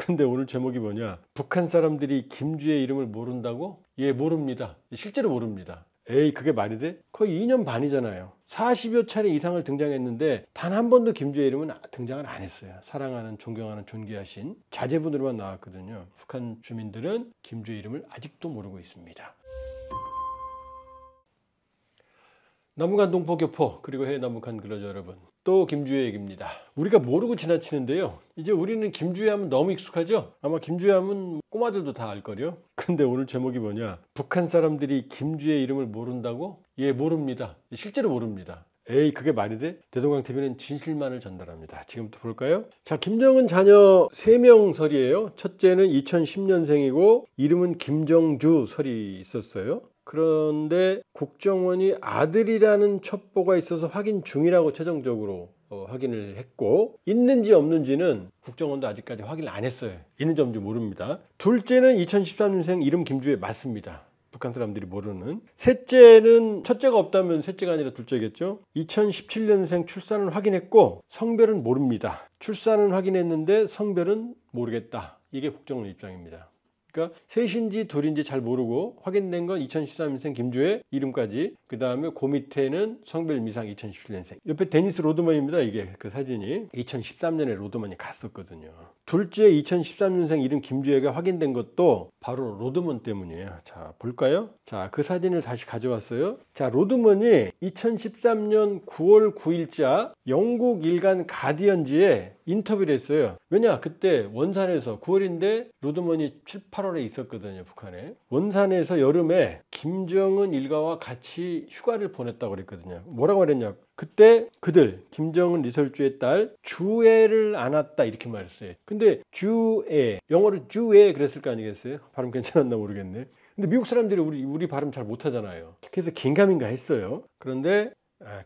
근데 오늘 제목이 뭐냐? 북한 사람들이 김주의 이름을 모른다고? 예, 모릅니다. 실제로 모릅니다. 에이, 그게 말이 돼? 거의 2년 반이잖아요. 40여 차례 이상을 등장했는데 단 한 번도 김주의 이름은 등장을 안 했어요. 사랑하는, 존경하는, 존귀하신 자제분으로만 나왔거든요. 북한 주민들은 김주의 이름을 아직도 모르고 있습니다. 남북한 동포교포 그리고 해외 남북한 근로자 여러분, 또 김주의 얘기입니다. 우리가 모르고 지나치는데요, 이제 우리는 김주의 하면 너무 익숙하죠. 아마 김주의 하면 꼬마들도 다 알걸요. 근데 오늘 제목이 뭐냐? 북한 사람들이 김주의 이름을 모른다고? 예, 모릅니다. 실제로 모릅니다. 에이, 그게 말이 돼? 대동강TV는 진실만을 전달합니다. 지금부터 볼까요? 자, 김정은 자녀 3명 설이에요. 첫째는 2010년생이고 이름은 김정주 설이 있었어요. 그런데 국정원이 아들이라는 첩보가 있어서 확인 중이라고 최종적으로 확인을 했고, 있는지 없는지는 국정원도 아직까지 확인을 안 했어요. 있는지 없는지 모릅니다. 둘째는 2013년생 이름 김주혜 맞습니다. 북한 사람들이 모르는. 셋째는, 첫째가 없다면 셋째가 아니라 둘째겠죠. 2017년생 출산을 확인했고 성별은 모릅니다. 출산은 확인했는데 성별은 모르겠다. 이게 국정원 입장입니다. 그러니까 셋인지 둘인지 잘 모르고 확인된 건 2013년생 김주혜 이름까지, 그 다음에 그 밑에는 성별 미상 2017년생. 옆에 데니스 로드먼입니다. 이게 그 사진이 2013년에 로드먼이 갔었거든요. 둘째 2013년생 이름 김주혜가 확인된 것도 바로 로드먼 때문이에요. 자, 볼까요? 자, 그 사진을 다시 가져왔어요. 자, 로드먼이 2013년 9월 9일자 영국 일간 가디언지에 인터뷰를 했어요. 왜냐, 그때 원산에서 9월인데 로드먼이 7, 8월에 있었거든요. 북한에. 원산에서 여름에 김정은 일가와 같이 휴가를 보냈다고 그랬거든요. 뭐라고 그랬냐, 그때 그들 김정은 리설주의 딸 주애를 안았다 이렇게 말했어요. 근데 주애, 영어로 주애 그랬을 거 아니겠어요? 발음 괜찮았나 모르겠네. 근데 미국 사람들이 우리 발음 잘 못하잖아요. 그래서 긴가민가 했어요. 그런데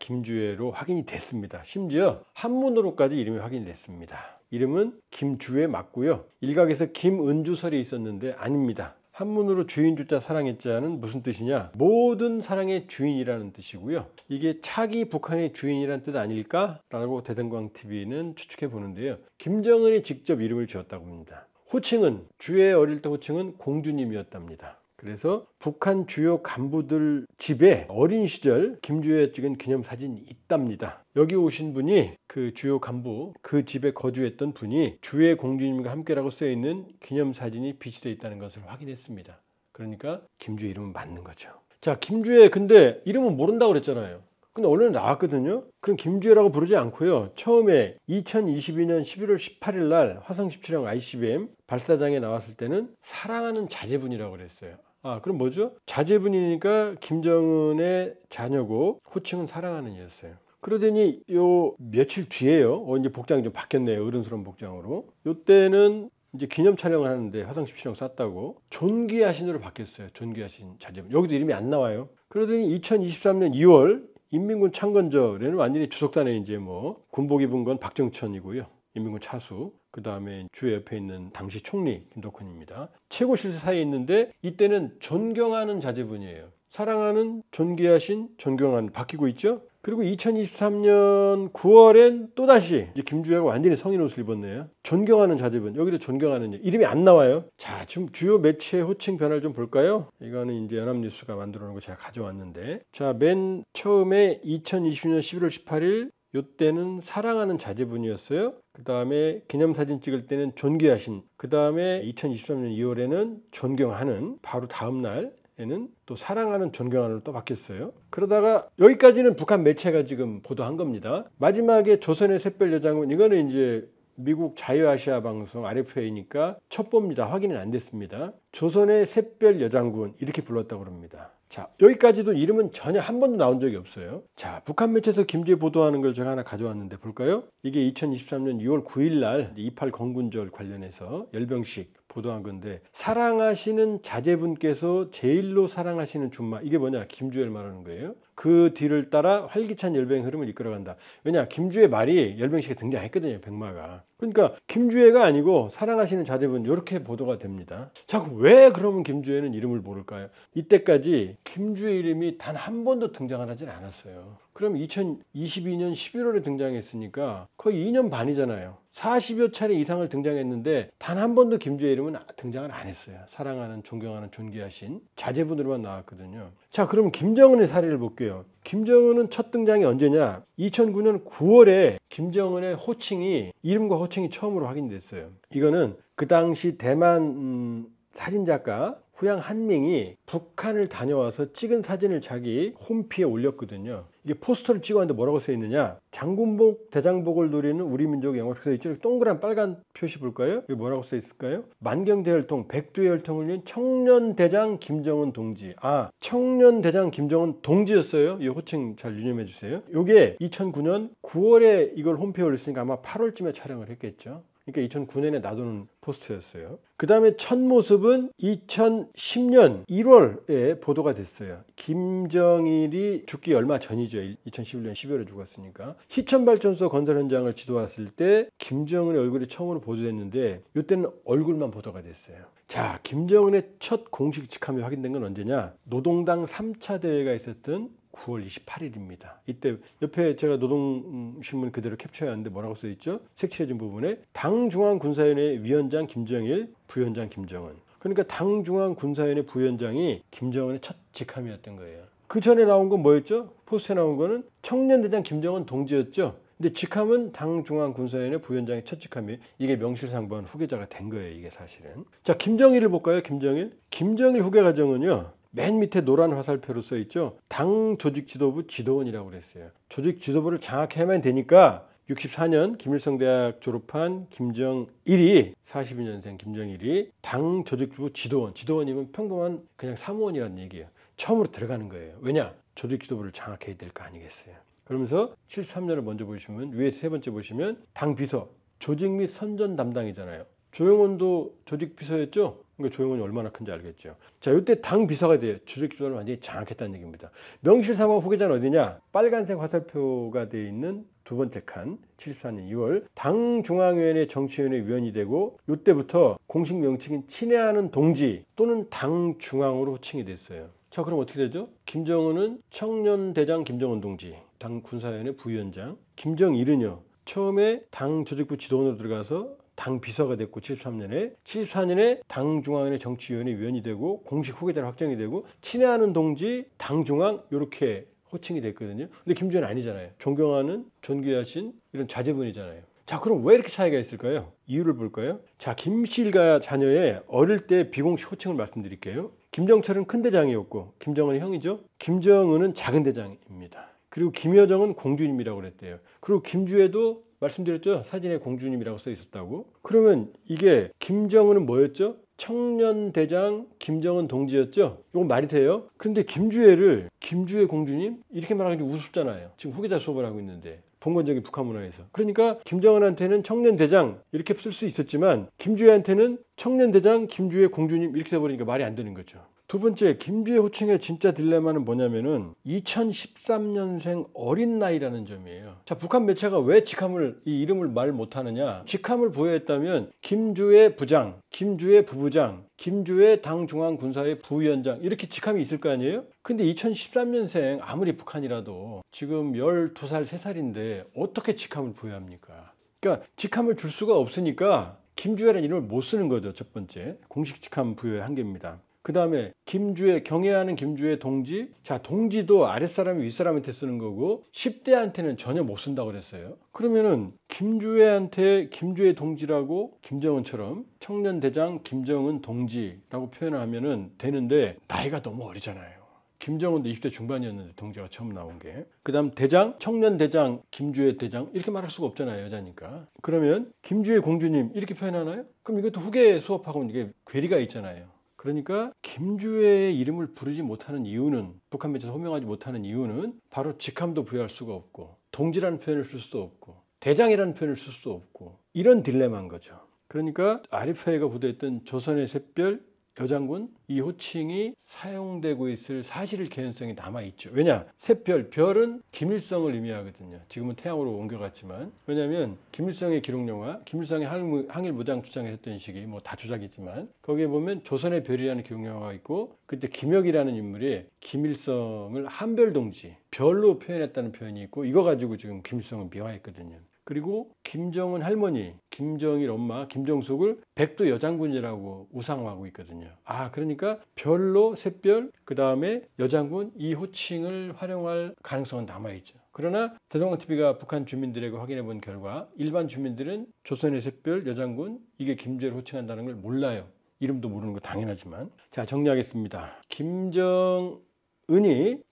김주애로 확인이 됐습니다. 심지어 한문으로까지 이름이 확인이 됐습니다. 이름은 김주애 맞고요. 일각에서 김은주설이 있었는데 아닙니다. 한문으로 주인주자 사랑의자는 무슨 뜻이냐? 모든 사랑의 주인이라는 뜻이고요. 이게 차기 북한의 주인이라는 뜻 아닐까라고 대동강TV는 추측해 보는데요. 김정은이 직접 이름을 지었다고 합니다. 호칭은, 주애 어릴 때 호칭은 공주님이었답니다. 그래서 북한 주요 간부들 집에 어린 시절 김주혜가 찍은 기념사진이 있답니다. 여기 오신 분이 그 주요 간부, 그 집에 거주했던 분이 주혜 공주님과 함께라고 써있는 기념사진이 비치되어 있다는 것을 확인했습니다. 그러니까 김주혜 이름은 맞는 거죠. 자, 김주혜 근데 이름은 모른다고 그랬잖아요. 근데 오늘 나왔거든요. 그럼 김주혜라고 부르지 않고요. 처음에 2022년 11월 18일 날 화성 17형 ICBM 발사장에 나왔을 때는 사랑하는 자제분이라고 그랬어요. 아, 그럼 뭐죠? 자제분이니까 김정은의 자녀고 호칭은 사랑하는 이였어요. 그러더니 요 며칠 뒤에요. 이제 복장이 좀 바뀌었네요. 어른스러운 복장으로. 요때는 이제 기념 촬영을 하는데 화성 17형 쐈다고 존귀하신으로 바뀌었어요. 존귀하신 자제분. 여기도 이름이 안 나와요. 그러더니 2023년 2월 인민군 창건절에는 완전히 주석단에 이제 뭐 군복 입은 건 박정천이고요. 인민군 차수, 그 다음에 주의 옆에 있는 당시 총리 김덕훈입니다. 최고 실세 사이에 있는데 이때는 존경하는 자제분이에요. 사랑하는, 존귀하신, 존경하는 바뀌고 있죠. 그리고 2023년 9월엔 또다시 이제 김주혜가 완전히 성인 옷을 입었네요. 존경하는 자제분, 여기도 존경하는 이름이 안 나와요. 자, 지금 주요 매체 호칭 변화를 좀 볼까요? 이거는 이제 연합뉴스가 만들어 놓은 거 제가 가져왔는데, 자, 맨 처음에 2020년 11월 18일 요때는 사랑하는 자제분이었어요. 그 다음에 기념사진 찍을 때는 존귀하신, 그 다음에 2023년 2월에는 존경하는, 바로 다음 날에는 또 사랑하는, 존경하는로 또 바뀌었어요. 그러다가 여기까지는 북한 매체가 지금 보도한 겁니다. 마지막에 조선의 샛별 여장군, 이거는 이제 미국 자유아시아 방송 RFA니까 첩보입니다. 확인은 안 됐습니다. 조선의 샛별 여장군 이렇게 불렀다고 합니다. 자, 여기까지도 이름은 전혀 한 번도 나온 적이 없어요. 자, 북한 매체에서 김주혜 보도하는 걸 제가 하나 가져왔는데 볼까요? 이게 2023년 6월 9일 날 28 건군절 관련해서 열병식 보도한 건데, 사랑하시는 자제분께서 제일로 사랑하시는 준마, 이게 뭐냐? 김주혜를 말하는 거예요. 그 뒤를 따라 활기찬 열병의 흐름을 이끌어간다. 왜냐? 김주혜 말이 열병식에 등장했거든요. 백마가. 그러니까 김주혜가 아니고 사랑하시는 자제분, 이렇게 보도가 됩니다. 자, 왜 그러면 김주혜는 이름을 모를까요? 이때까지 김주의 이름이 단 한 번도 등장을 하진 않았어요. 그럼 2022년 11월에 등장했으니까 거의 2년 반이잖아요. 40여 차례 이상을 등장했는데 단 한 번도 김주의 이름은 등장을 안 했어요. 사랑하는, 존경하는, 존귀하신 자제분으로만 나왔거든요. 자, 그럼 김정은의 사례를 볼게요. 김정은은 첫 등장이 언제냐? 2009년 9월에 김정은의 호칭이, 이름과 호칭이 처음으로 확인됐어요. 이거는 그 당시 대만 사진작가 후양 한밍이 북한을 다녀와서 찍은 사진을 자기 홈피에 올렸거든요. 이게 포스터를 찍었는데 뭐라고 써 있느냐? 장군복, 대장복을 노리는 우리 민족의 영광. 그래서 이쪽 동그란 빨간 표시 볼까요? 이게 뭐라고 써 있을까요? 만경대혈통, 백두혈통을 위한 청년대장 김정은 동지. 아, 청년대장 김정은 동지였어요. 이 호칭 잘 유념해 주세요. 이게 2009년 9월에 이걸 홈피에 올렸으니까 아마 8월쯤에 촬영을 했겠죠. 그러니까 2009년에 놔두는 포스터였어요. 그 다음에 첫 모습은 2010년 1월에 보도가 됐어요. 김정일이 죽기 얼마 전이죠. 2011년 12월에 죽었으니까. 희천발전소 건설 현장을 지도했을 때 김정은의 얼굴이 처음으로 보도됐는데 이때는 얼굴만 보도가 됐어요. 자, 김정은의 첫 공식 직함이 확인된 건 언제냐? 노동당 3차 대회가 있었던 9월 28일입니다. 이때 옆에 제가 노동신문 그대로 캡처해왔는데 뭐라고 써있죠? 색칠해진 부분에 당중앙군사위원회 위원장 김정일, 부위원장 김정은. 그러니까 당중앙군사위원회 부위원장이 김정은의 첫 직함이었던 거예요. 그 전에 나온 건 뭐였죠? 포스트에 나온 거는 청년대장 김정은 동지였죠. 근데 직함은 당중앙군사위원회 부위원장의 첫 직함이에요. 이게 명실상부한 후계자가 된 거예요. 이게 사실은. 자, 김정일을 볼까요? 김정일 후계 과정은요. 맨 밑에 노란 화살표로 써 있죠. 당 조직지도부 지도원이라고 그랬어요. 조직 지도부를 장악해야만 되니까 64년 김일성대학 졸업한 김정일이 42년생 김정일이 당 조직지도부 지도원이면 평범한 그냥 사무원이라는 얘기예요. 처음으로 들어가는 거예요. 왜냐? 조직지도부를 장악해야 될 거 아니겠어요. 그러면서 73년을 먼저 보시면 위에 세 번째 보시면 당 비서, 조직 및 선전 담당이잖아요. 조영원도 조직 비서였죠. 그러니까 조영원이 얼마나 큰지 알겠죠. 자, 이때 당 비서가 돼요. 조직 지도를 완전히 장악했다는 얘기입니다. 명실상부한 후계자는 어디냐? 빨간색 화살표가 되어 있는 두 번째 칸, 74년 2월 당 중앙위원회 정치위원회 위원이 되고 이때부터 공식 명칭인 친애하는 동지 또는 당 중앙으로 호칭이 됐어요. 자, 그럼 어떻게 되죠? 김정은은 청년대장 김정은 동지, 당 군사위원회 부위원장. 김정일은요, 처음에 당 조직부 지도원으로 들어가서 당 비서가 됐고 74년에 당 중앙위원회 정치위원회 위원이 되고 공식 후계자로 확정이 되고 친애하는 동지 당 중앙 이렇게 호칭이 됐거든요. 근데 김주현은 아니잖아요. 존경하는 존귀하신 이런 자제분이잖아요. 자, 그럼 왜 이렇게 차이가 있을까요? 이유를 볼까요? 자, 김씨일가 자녀의 어릴 때 비공식 호칭을 말씀드릴게요. 김정철은 큰 대장이었고 김정은이 형이죠. 김정은은 작은 대장입니다. 그리고 김여정은 공주님이라고 그랬대요. 그리고 김주애도 말씀드렸죠. 사진에 공주님이라고 써 있었다고. 그러면 이게 김정은은 뭐였죠? 청년대장 김정은 동지였죠. 이건 말이 돼요? 그런데 김주애를 김주애 공주님 이렇게 말하기 좀 우습잖아요. 지금 후계자 수업을 하고 있는데 봉건적인 북한 문화에서. 그러니까 김정은한테는 청년대장 이렇게 쓸 수 있었지만 김주애한테는 청년대장 김주애 공주님 이렇게 돼버리니까 말이 안 되는 거죠. 두 번째, 김주애 호칭의 진짜 딜레마는 뭐냐면은 2013년생 어린 나이라는 점이에요. 자, 북한 매체가 왜 직함을, 이 이름을 말 못하느냐? 직함을 부여했다면 김주애 부장, 김주애 부부장, 김주애 당중앙군사회 부위원장 이렇게 직함이 있을 거 아니에요? 근데 2013년생 아무리 북한이라도 지금 12살, 3살인데 어떻게 직함을 부여합니까? 그러니까 직함을 줄 수가 없으니까 김주애라는 이름을 못 쓰는 거죠. 첫 번째, 공식 직함 부여의 한계입니다. 그 다음에 김주애, 경애하는 김주애 동지. 자, 동지도 아랫사람이 윗사람한테 쓰는 거고 10대한테는 전혀 못 쓴다고 그랬어요. 그러면은 김주애한테 김주애 동지라고 김정은처럼 청년대장 김정은 동지라고 표현을 하면은 되는데 나이가 너무 어리잖아요. 김정은도 20대 중반이었는데 동지가 처음 나온 게. 그 다음 대장, 청년대장, 김주애 대장 이렇게 말할 수가 없잖아요. 여자니까. 그러면 김주애 공주님 이렇게 표현하나요? 그럼 이것도 후계 수업하고는 이게 괴리가 있잖아요. 그러니까 김주애의 이름을 부르지 못하는 이유는, 북한 매체에서 호명하지 못하는 이유는 바로 직함도 부여할 수가 없고 동지라는 표현을 쓸 수도 없고 대장이라는 표현을 쓸 수도 없고 이런 딜레마인 거죠. 그러니까 RFA가 보도했던 조선의 샛별 여장군 이 호칭이 사용되고 있을 사실 개연성이 남아있죠. 왜냐? 샛별, 별은 김일성을 의미하거든요. 지금은 태양으로 옮겨갔지만. 왜냐하면 김일성의 기록영화, 김일성의 항일 무장 주장을 했던 시기 뭐 다 조작이지만 거기에 보면 조선의 별이라는 기록영화가 있고 그때 김혁이라는 인물이 김일성을 한별동지, 별로 표현했다는 표현이 있고 이거 가지고 지금 김일성을 미화했거든요. 그리고 김정은 할머니, 김정일 엄마, 김정숙을 백도 여장군이라고 우상화하고 있거든요. 그러니까 별로 샛별, 그 다음에 여장군 이 호칭을 활용할 가능성은 남아있죠. 그러나 대동강TV가 북한 주민들에게 확인해 본 결과 일반 주민들은 조선의 샛별, 여장군 이게 김주애를 호칭한다는 걸 몰라요. 이름도 모르는 거 당연하지만. 자, 정리하겠습니다. 김정은이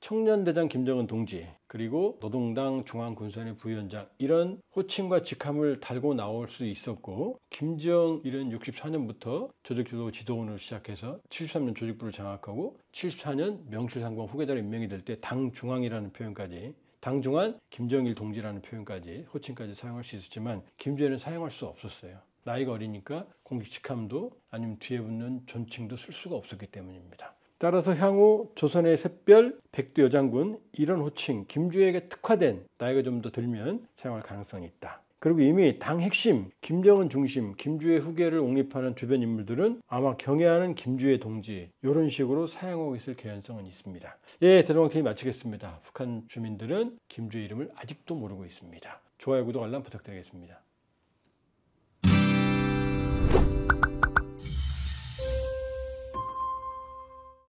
청년대장 김정은 동지, 그리고 노동당 중앙군수원의 부위원장 이런 호칭과 직함을 달고 나올 수 있었고, 김정일은 64년부터 조직주도 지도원으로 시작해서 73년 조직부를 장악하고 74년 명실상부한 후계자로 임명이 될 때 당중앙이라는 표현까지, 당중앙 김정일 동지라는 표현까지, 호칭까지 사용할 수 있었지만 김주애는 사용할 수 없었어요. 나이가 어리니까 공식 직함도 아니면 뒤에 붙는 존칭도 쓸 수가 없었기 때문입니다. 따라서 향후 조선의 샛별, 백두 여장군 이런 호칭, 김주애에게 특화된 나이가 좀 더 들면 사용할 가능성이 있다. 그리고 이미 당 핵심, 김정은 중심, 김주애 후계를 옹립하는 주변 인물들은 아마 경애하는 김주애 동지 이런 식으로 사용하고 있을 개연성은 있습니다. 예, 대동강TV 마치겠습니다. 북한 주민들은 김주애 이름을 아직도 모르고 있습니다. 좋아요, 구독, 알람 부탁드리겠습니다.